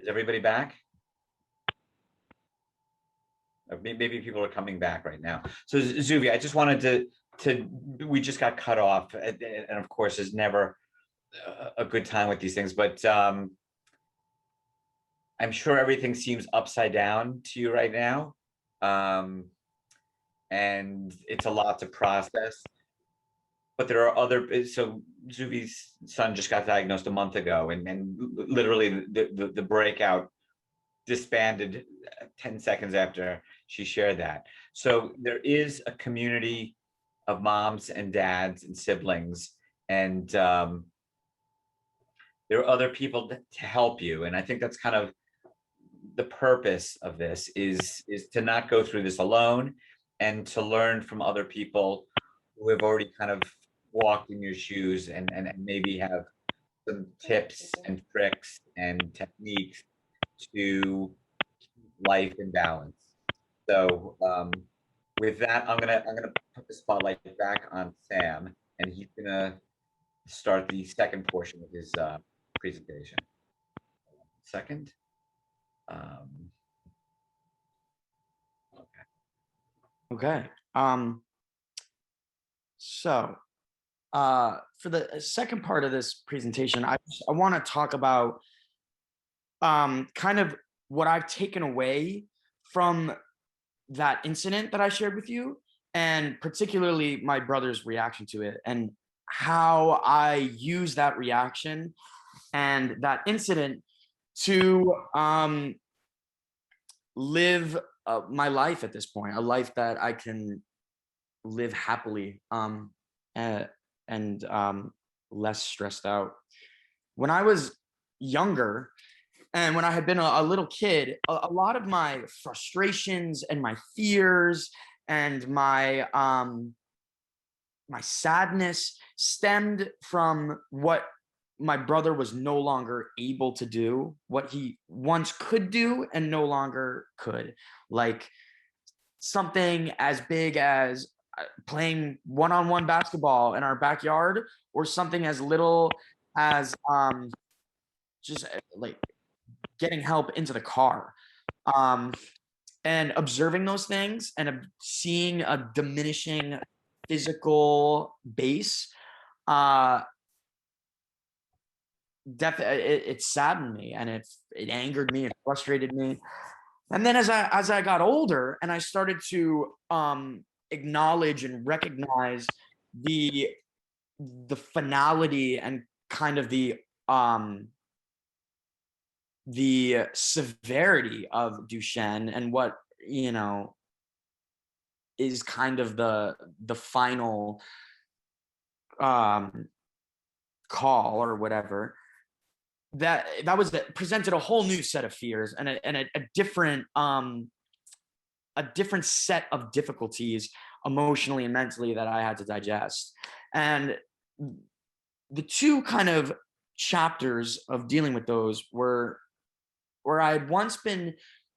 Is everybody back? Maybe people are coming back right now. So Zuvi, I just wanted to we just got cut off, and of course, is never a good time with these things. But I'm sure everything seems upside down to you right now, um, and it's a lot to process. But there are other. So Zuvi's son just got diagnosed a month ago, and literally the breakout disbanded 10 seconds after she shared that. So there is a community of moms and dads and siblings, and there are other people to help you. And I think that's kind of the purpose of this is to not go through this alone and to learn from other people who have already kind of walked in your shoes and maybe have some tips and tricks and techniques to life in balance. So with that, I'm gonna put the spotlight back on Sam, and he's gonna start the second portion of his presentation. Second. Um, okay. Okay. So for the second part of this presentation, I want to talk about kind of what I've taken away from that incident that I shared with you, and particularly my brother's reaction to it, and how I use that reaction and that incident to live my life at this point, a life that I can live happily and less stressed out. When I was younger, and when I had been a little kid, a lot of my frustrations and my fears and my sadness stemmed from what my brother was no longer able to do, what he once could do and no longer could. Like something as big as playing one-on-one basketball in our backyard, or something as little as just like getting help into the car. And observing those things and seeing a diminishing physical base, it saddened me, and it angered me, it frustrated me. And then as I got older and I started to acknowledge and recognize the finality and kind of the severity of Duchenne, and what, you know, is kind of the final call or whatever, that was presented a whole new set of fears and a different set of difficulties emotionally and mentally that I had to digest. And the two kind of chapters of dealing with those were where I had once been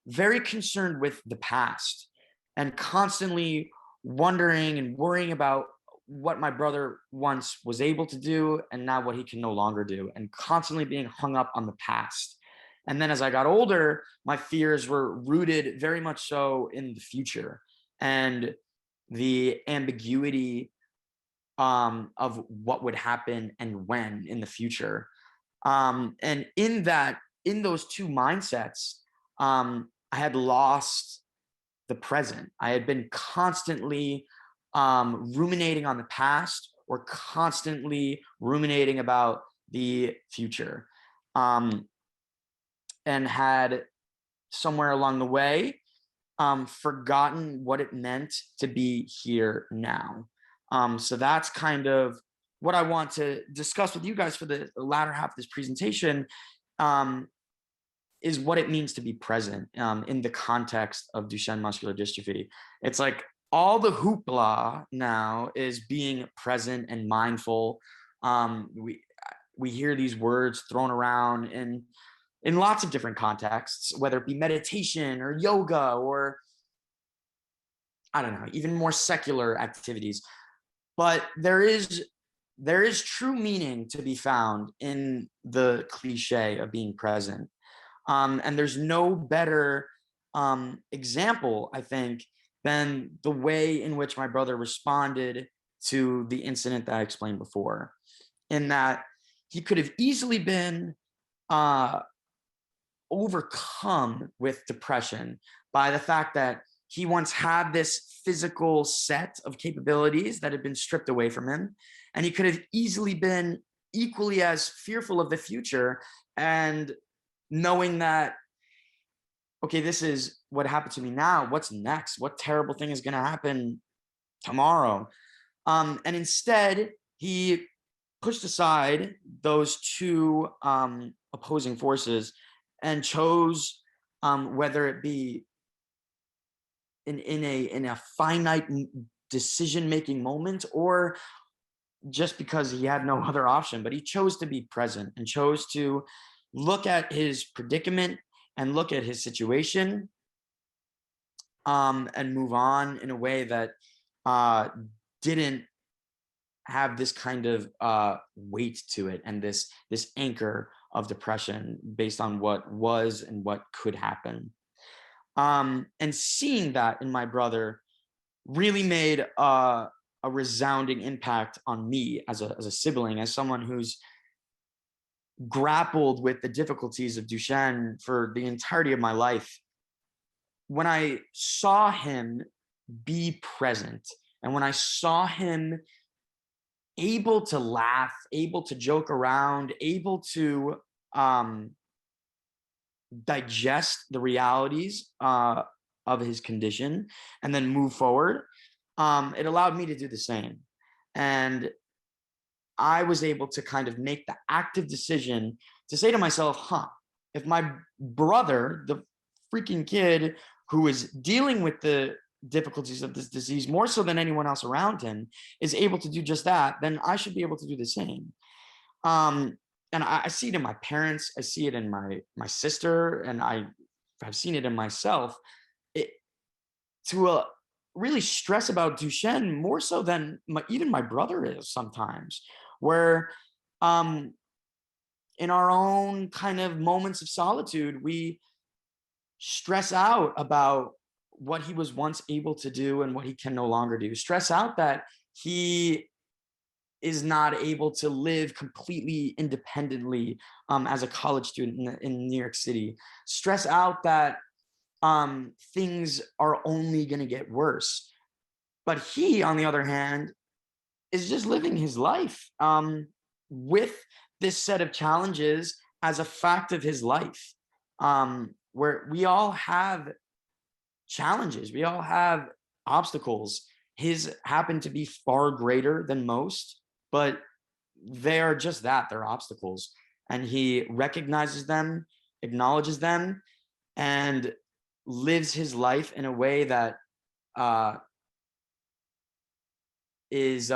very concerned with the past and constantly wondering and worrying about what my brother once was able to do and now what he can no longer do, and constantly being hung up on the past. And then as I got older, my fears were rooted very much so in the future and the ambiguity of what would happen and when in the future. And in those two mindsets, I had lost the present. I had been constantly ruminating on the past, or constantly ruminating about the future, and had somewhere along the way forgotten what it meant to be here now. So that's kind of what I want to discuss with you guys for the latter half of this presentation, is what it means to be present in the context of Duchenne muscular dystrophy. It's like all the hoopla now is being present and mindful. We hear these words thrown around in lots of different contexts, whether it be meditation or yoga, or I don't know, even more secular activities. But there is true meaning to be found in the cliche of being present. And there's no better example, I think, than the way in which my brother responded to the incident that I explained before, in that he could have easily been uh, overcome with depression by the fact that he once had this physical set of capabilities that had been stripped away from him. And he could have easily been equally as fearful of the future and knowing that, okay, this is what happened to me now. What's next? What terrible thing is going to happen tomorrow? And instead, he pushed aside those two opposing forces and chose, whether it be in a finite decision making moment, or just because he had no other option, but he chose to be present and chose to look at his predicament and look at his situation, and move on in a way that didn't have this kind of weight to it, and this anchor of depression based on what was and what could happen. And seeing that in my brother really made a resounding impact on me as a sibling, as someone who's grappled with the difficulties of Duchenne for the entirety of my life. When I saw him be present, and when I saw him able to laugh, able to joke around, able to um, digest the realities of his condition and then move forward, it allowed me to do the same. And I was able to kind of make the active decision to say to myself, if my brother, the freaking kid who is dealing with the difficulties of this disease more so than anyone else around him, is able to do just that, then I should be able to do the same. And I see it in my parents, I see it in my sister, and I've seen it in myself. It, to really stress about Duchenne more so than even my brother is sometimes, where um, in our own kind of moments of solitude, we stress out about what he was once able to do and what he can no longer do. Stress out that he is not able to live completely independently as a college student in New York City. Stress out that things are only going to get worse. But he, on the other hand, is just living his life with this set of challenges as a fact of his life, where we all have challenges, we all have obstacles. His happen to be far greater than most, but they are just that, they're obstacles. And he recognizes them, acknowledges them, and lives his life in a way that uh, is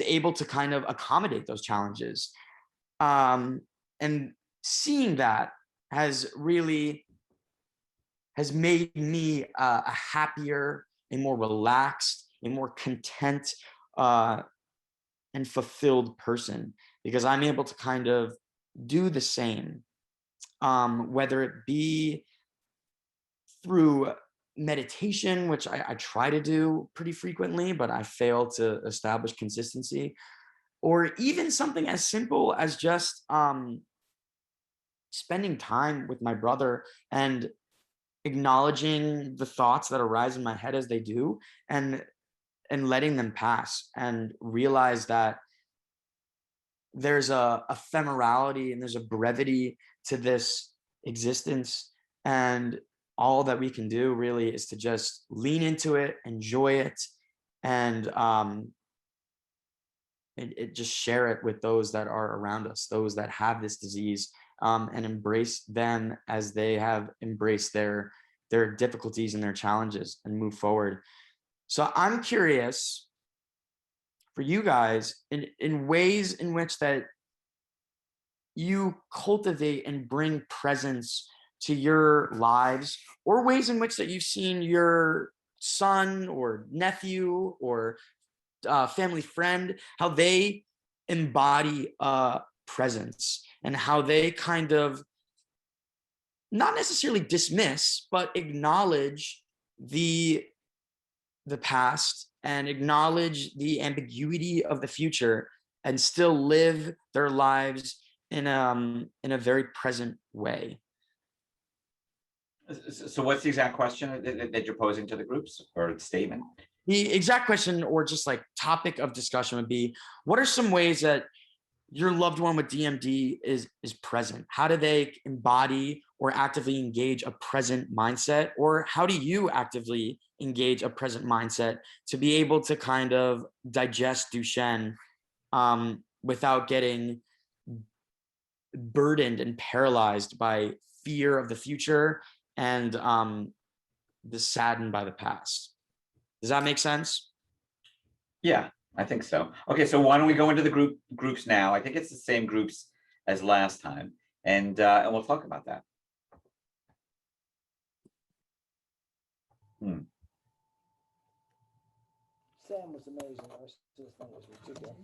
able to kind of accommodate those challenges. And seeing that has really has made me a happier, a more relaxed, a more content and fulfilled person, because I'm able to kind of do the same, whether it be through meditation, which I try to do pretty frequently, but I fail to establish consistency, or even something as simple as just spending time with my brother and acknowledging the thoughts that arise in my head as they do, and letting them pass, and realize that there's a ephemerality and there's a brevity to this existence, and all that we can do really is to just lean into it, enjoy it, and just share it with those that are around us, those that have this disease, and embrace them as they have embraced their difficulties and their challenges, and move forward. So I'm curious for you guys, in ways in which that you cultivate and bring presence to your lives, or ways in which that you've seen your son or nephew or family friend, how they embody presence and how they kind of not necessarily dismiss, but acknowledge the past and acknowledge the ambiguity of the future and still live their lives in a very present way. So what's the exact question that you're posing to the groups or statement? The exact question or just like topic of discussion would be, what are some ways that your loved one with DMD is present? How do they embody or actively engage a present mindset? Or how do you actively engage a present mindset to be able to kind of digest Duchenne without getting burdened and paralyzed by fear of the future and saddened by the past? Does that make sense? Yeah, I think so. Okay, so why don't we go into the groups now? I think it's the same groups as last time, and we'll talk about that. Sam was amazing. I just thought it was ridiculous.